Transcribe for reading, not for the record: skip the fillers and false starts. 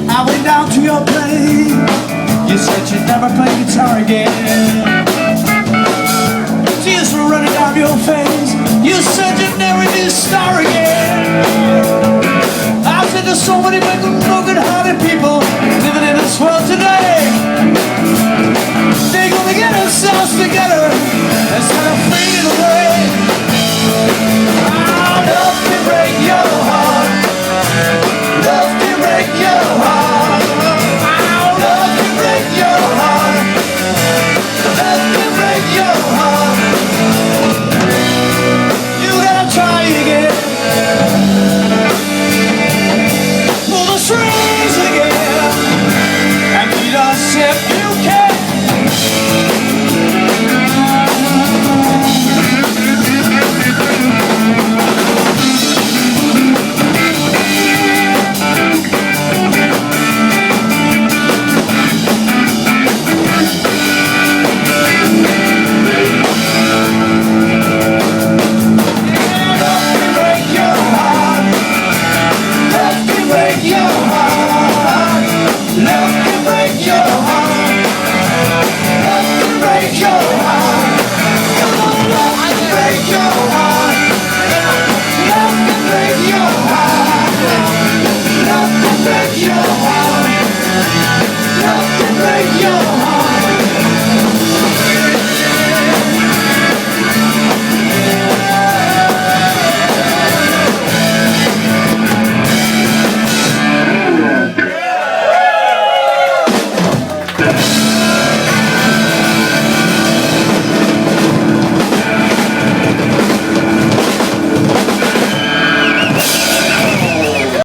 I went down to your place. You said you'd never play guitar again. Tears were running down your face. You said you'd never be a star again. I said there's so many broken-hearted people living in this world today. They're gonna get themselves together instead of fading away. Oh, love can break your heart. Love can break your heart. Oh, love can break your heart. Love can break your heart. You gotta try again. Pull the strings again and meet us if you can. Your heart.